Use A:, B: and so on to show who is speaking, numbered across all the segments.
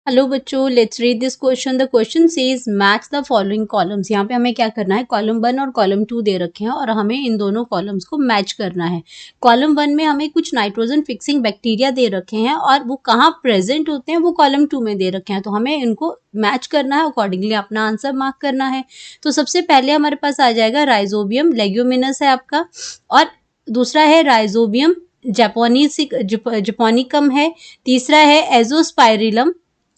A: Hello बच्चों, let's read this question. The question says match the following columns. यहाँ पे हमें क्या करना है, कॉलम 1 और कॉलम 2 दे रखे हैं और हमें इन दोनों कॉलम्स को मैच करना है। कॉलम 1 में हमें कुछ नाइट्रोजन फिक्सिंग बैक्टीरिया दे रखे हैं और वो कहाँ प्रेजेंट होते हैं वो कॉलम 2 में दे रखे हैं, तो हमें इनको मैच करना है, अकॉर्डिंगली अपना आंसर मार्क करना है। तो सबसे पहले हमारे पास आ जाएगा राइजोबियम लेग्यूमिनस है आपका, और दूसरा है राइजोबियम जपोनिकम है, तीसरा है एजोस्पाइरिलम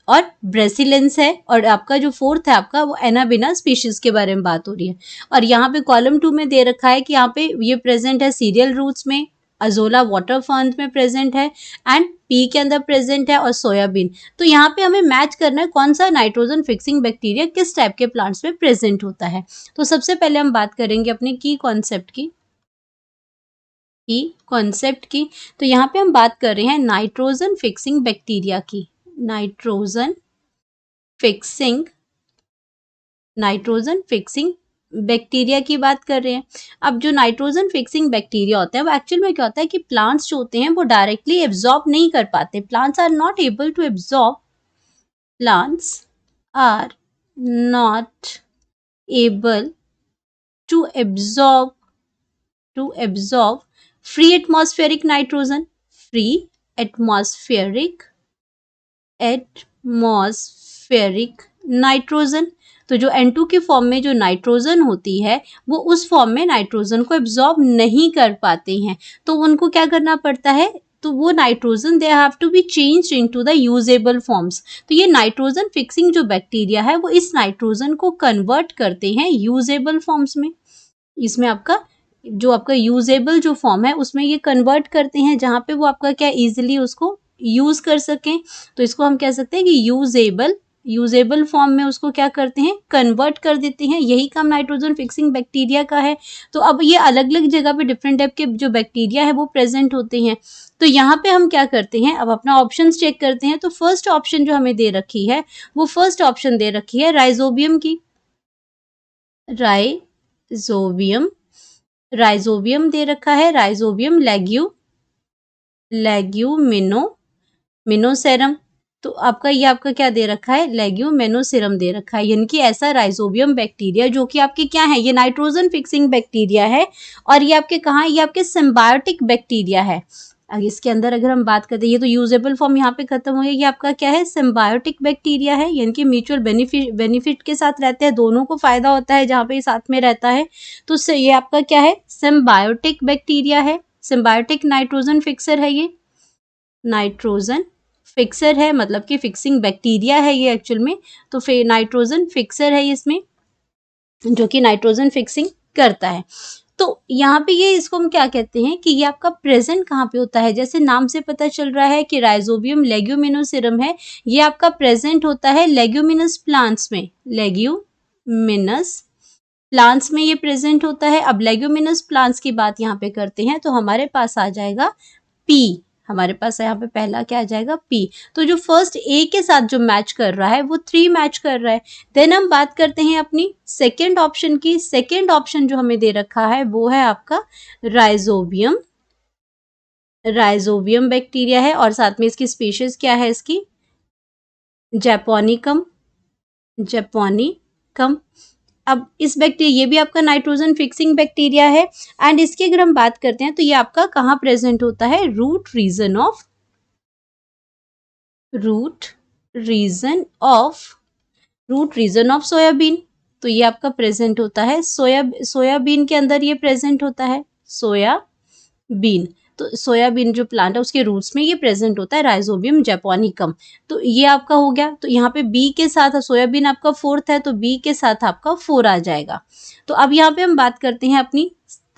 A: और ब्रेसिलेंस है, और आपका जो फोर्थ है आपका वो एनाबिना स्पीशीज के बारे में बात हो रही है। और यहाँ पे कॉलम 2 में दे रखा है कि यहाँ पे ये प्रेजेंट है सीरियल रूट्स में, अजोला वाटर फर्न में प्रेजेंट है, एंड पी के अंदर प्रेजेंट है, और सोयाबीन। तो यहाँ पे हमें मैच करना है कौन सा नाइट्रोजन फिक्सिंग बैक्टीरिया किस टाइप के प्लांट्स में प्रेजेंट होता है। तो सबसे पहले हम बात करेंगे अपने की कॉन्सेप्ट की। तो यहाँ पे हम बात कर रहे हैं नाइट्रोजन फिक्सिंग बैक्टीरिया की। नाइट्रोजन फिक्सिंग बैक्टीरिया की बात कर रहे हैं। अब जो नाइट्रोजन फिक्सिंग बैक्टीरिया होते हैं वो एक्चुअल में क्या होता है कि प्लांट्स जो होते हैं वो डायरेक्टली एब्जॉर्ब नहीं कर पाते। Plants are not able to absorb plants are not able to absorb free atmospheric nitrogen. Free atmospheric nitrogen. तो जो N2 के फॉर्म में जो नाइट्रोजन होती है वो उस फॉर्म में नाइट्रोजन को एब्जॉर्ब नहीं कर पाते हैं, तो उनको क्या करना पड़ता है, तो वो nitrogen they have to be changed into the usable forms. तो ये नाइट्रोजन फिक्सिंग जो बैक्टीरिया है वो इस नाइट्रोजन को कन्वर्ट करते हैं यूजेबल फॉर्म्स में। इसमें आपका जो आपका यूजेबल जो फॉर्म है उसमें ये कन्वर्ट करते हैं, जहाँ पे वो आपका क्या इजिली उसको यूज कर सकें। तो इसको हम कह सकते हैं कि यूजेबल फॉर्म में उसको क्या करते हैं, कन्वर्ट कर देते हैं। यही काम नाइट्रोजन फिक्सिंग बैक्टीरिया का है। तो अब ये अलग अलग जगह पे डिफरेंट टाइप के जो बैक्टीरिया है वो प्रेजेंट होते हैं। तो यहाँ पे हम क्या करते हैं, अब अपना ऑप्शंस चेक करते हैं। तो फर्स्ट ऑप्शन जो हमें दे रखी है वो फर्स्ट ऑप्शन दे रखी है राइजोबियम की। राइजोबियम दे रखा है, राइजोबियम लेग्यूमिनोसेरम। तो आपका ये आपका क्या दे रखा है, लेग्यूमिनोसेरम दे रखा है। यानी कि ऐसा राइजोबियम बैक्टीरिया जो कि आपके क्या है, ये नाइट्रोजन फिक्सिंग बैक्टीरिया है, और ये आपके कहाँ, ये आपके सिम्बायोटिक बैक्टीरिया है। इसके अंदर अगर हम बात करते हैं, ये तो यूजेबल फॉर्म यहाँ पे खत्म हो गया, ये आपका क्या है, सिम्बायोटिक बैक्टीरिया है। यानी कि म्यूचुअल बेनिफिट के साथ रहते हैं, दोनों को फायदा होता है जहाँ पे ये साथ में रहता है। तो ये आपका क्या है, सिम्बायोटिक बैक्टीरिया है, सिम्बायोटिक नाइट्रोजन फिक्सर है। ये नाइट्रोजन फिक्सर है, मतलब कि फिक्सिंग बैक्टीरिया है ये एक्चुअल में। तो फिर नाइट्रोजन फिक्सर है इसमें, जो कि नाइट्रोजन फिक्सिंग करता है। तो यहाँ पे ये इसको हम क्या कहते हैं कि ये आपका प्रेजेंट कहाँ पे होता है। जैसे नाम से पता चल रहा है कि राइजोबियम लेग्यूमिनोसेरम है, ये आपका प्रेजेंट होता है लेग्यूमिनस प्लांट्स में। लेग्यूमिनस प्लांट्स में ये प्रेजेंट होता है। अब लेग्यूमिनस प्लांट्स की बात यहाँ पे करते हैं, तो हमारे पास आ जाएगा पी। हमारे पास यहाँ पे पहला क्या आ जाएगा, पी। तो जो फर्स्ट ए के साथ जो मैच कर रहा है वो 3 मैच कर रहा है। देन हम बात करते हैं अपनी सेकेंड ऑप्शन की। सेकेंड ऑप्शन जो हमें दे रखा है वो है आपका राइजोबियम बैक्टीरिया है, और साथ में इसकी स्पीशीज क्या है, इसकी जैपोनिकम। अब इस बैक्टीरिया, ये भी आपका नाइट्रोजन फिक्सिंग बैक्टीरिया है, एंड इसकी अगर हम बात करते हैं तो ये आपका कहाँ प्रेजेंट होता है, रूट रीजन ऑफ सोयाबीन। तो ये आपका प्रेजेंट होता है सोयाबीन के अंदर, ये प्रेजेंट होता है सोयाबीन। तो सोयाबीन जो प्लांट है उसके रूट्स में ये प्रेजेंट होता है राइजोबियम जैपोनिकम। तो ये आपका हो गया। तो यहाँ पे बी के साथ सोयाबीन आपका 4th है, तो बी के साथ आपका 4 आ जाएगा। तो अब यहाँ पे हम बात करते हैं अपनी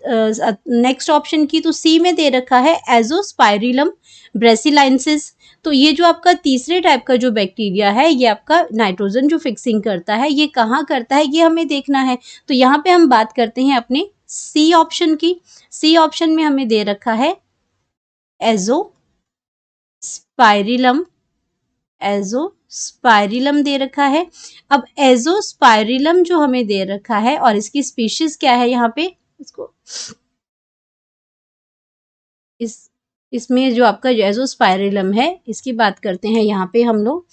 A: नेक्स्ट ऑप्शन की। तो सी में दे रखा है एजोस्पाइरिलम ब्रेसिलाइंसिस। तो ये जो आपका तीसरे टाइप का जो बैक्टीरिया है ये आपका नाइट्रोजन जो फिक्सिंग करता है, ये कहाँ करता है ये हमें देखना है। तो यहाँ पे हम बात करते हैं अपने सी ऑप्शन की। सी ऑप्शन में हमें दे रखा है एजोस्पाइरिलम दे रखा है। अब एजोस्पाइरिलम जो हमें दे रखा है और इसकी स्पीशीज क्या है, यहाँ पे इसमें जो आपका एजोस्पाइरिलम है इसकी बात करते हैं यहाँ पे हम लोग।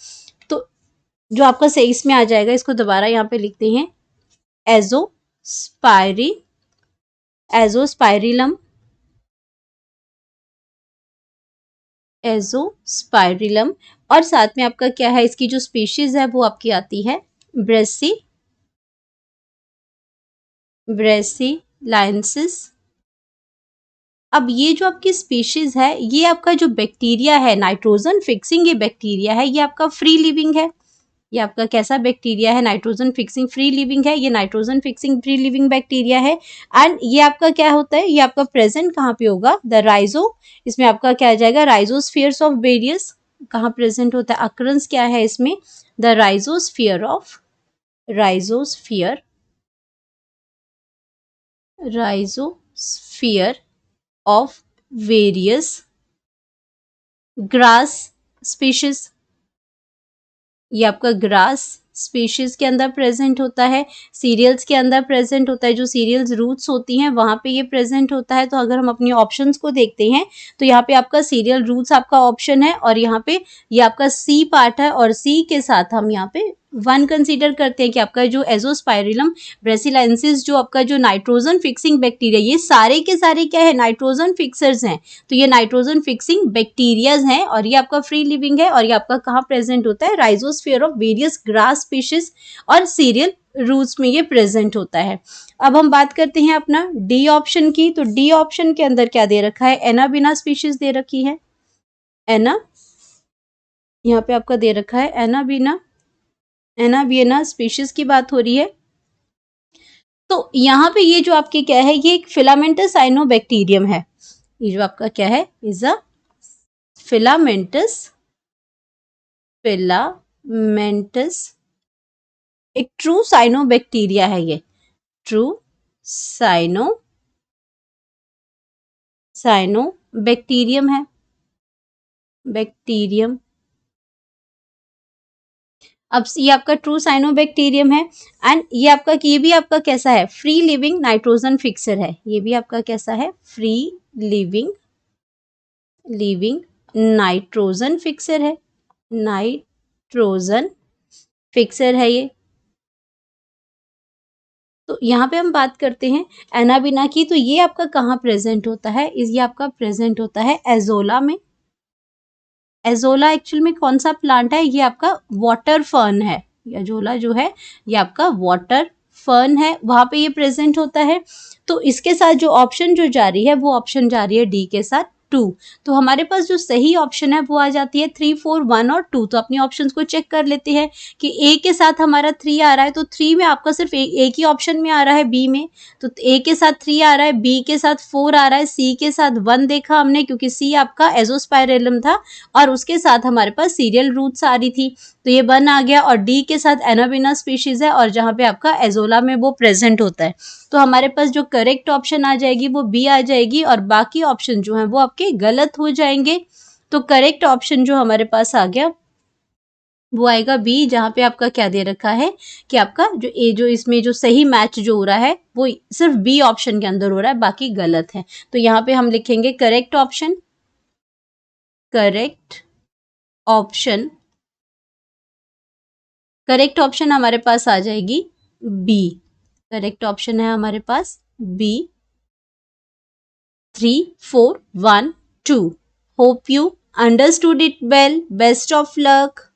A: तो जो आपका सही इसमें आ जाएगा, इसको दोबारा यहाँ पे लिखते हैं एजोस्पाइरिलम, एजोस्पाइरिलम। और साथ में आपका क्या है, इसकी जो स्पीशीज है वो आपकी आती है ब्रेसिलाइनसिस। अब ये जो आपकी स्पीशीज है, ये आपका जो बैक्टीरिया है नाइट्रोजन फिक्सिंग ये बैक्टीरिया है, ये आपका फ्री लिविंग है। ये आपका कैसा बैक्टीरिया है, नाइट्रोजन फिक्सिंग फ्री लिविंग है, ये nitrogen fixing free living bacteria है। एंड ये आपका क्या होता है, ये आपका प्रेजेंट कहाँ पे होगा, द राइजो, इसमें आपका क्या आ जाएगा, राइजोस्फीयर्स ऑफ वेरियस, कहाँ प्रेजेंट होता है, अक्रंस क्या है इसमें, the rhizosphere of various grass species. ये आपका ग्रास स्पीशीज के अंदर प्रेजेंट होता है, सीरियल्स के अंदर प्रेजेंट होता है, जो सीरियल्स रूट्स होती हैं वहां पे ये प्रेजेंट होता है। तो अगर हम अपनी ऑप्शंस को देखते हैं तो यहाँ पे आपका सीरियल रूट्स आपका ऑप्शन है, और यहाँ पे ये आपका सी पार्ट है, और सी के साथ हम यहाँ पे 1 कंसीडर करते हैं कि आपका जो एजोस्पाइरिलम ब्रेसिलाइनसिस, जो आपका जो नाइट्रोजन फिक्सिंग बैक्टीरिया, ये सारे के सारे क्या है, नाइट्रोजन फिक्सर्स हैं। तो ये नाइट्रोजन फिक्सिंग बैक्टीरियाज हैं, और ये आपका फ्री लिविंग है, और ये आपका कहाँ प्रेजेंट होता है, rhizosphere of various grass species और सीरियल रूट्स में ये प्रेजेंट होता है। अब हम बात करते हैं अपना डी ऑप्शन की। तो डी ऑप्शन के अंदर क्या दे रखा है, एनाबिना स्पीशीज दे रखी है, यहाँ पे आपका दे रखा है एनाबिना स्पीशीज की बात हो रही है। तो यहाँ पे ये जो आपकी क्या है, ये एक फिलामेंटस साइनोबैक्टीरियम है। ये जो आपका क्या है, इज अ फिलामेंटस एक ट्रू साइनोबैक्टीरिया है, ये ट्रू साइनोबैक्टीरियम है, बैक्टीरियम। अब ये आपका ट्रू साइनोबैक्टीरियम है, एंड ये आपका, ये भी आपका कैसा है, फ्री लिविंग नाइट्रोजन फिक्सर है। ये भी आपका कैसा है, फ्री लिविंग नाइट्रोजन फिक्सर है, नाइट्रोजन फिक्सर है ये। तो यहाँ पे हम बात करते हैं एनाबिना की। तो ये आपका कहाँ प्रेजेंट होता है, ये आपका प्रेजेंट होता है एजोला में। एजोला एक्चुअल में कौन सा प्लांट है, ये आपका वाटर फर्न है। एजोला जो है ये आपका वाटर फर्न है, वहां पे ये प्रेजेंट होता है। तो इसके साथ जो ऑप्शन जो जा रही है, वो ऑप्शन जा रही है डी के साथ 2। तो हमारे पास जो सही ऑप्शन है वो आ जाती है 3, 4, 1 और 2। तो अपनी ऑप्शंस को चेक कर लेते हैं कि ए के साथ हमारा 3 आ रहा है, तो 3 में आपका सिर्फ एक ही ऑप्शन में आ रहा है बी में। तो ए के साथ 3 आ रहा है, बी के साथ 4 आ रहा है, सी के साथ 1 देखा हमने क्योंकि सी आपका एजोस्पाइरिलम था, और उसके साथ हमारे पास सीरियल रूट्स आ रही थी, तो ये 1 आ गया। और डी के साथ एनाबिना स्पीशीज है, और जहाँ पे आपका एजोला में वो प्रेजेंट होता है। तो हमारे पास जो करेक्ट ऑप्शन आ जाएगी वो बी आ जाएगी, और बाकी ऑप्शन जो हैं वो आपके गलत हो जाएंगे। तो करेक्ट ऑप्शन जो हमारे पास आ गया वो आएगा बी, जहाँ पे आपका क्या दे रखा है कि आपका जो ए, जो इसमें जो सही मैच जो हो रहा है वो सिर्फ बी ऑप्शन के अंदर हो रहा है, बाकी गलत है। तो यहाँ पे हम लिखेंगे करेक्ट ऑप्शन हमारे पास आ जाएगी बी। करेक्ट ऑप्शन है हमारे पास B. 3, 4, 1, 2. Hope you understood it well. Best of luck.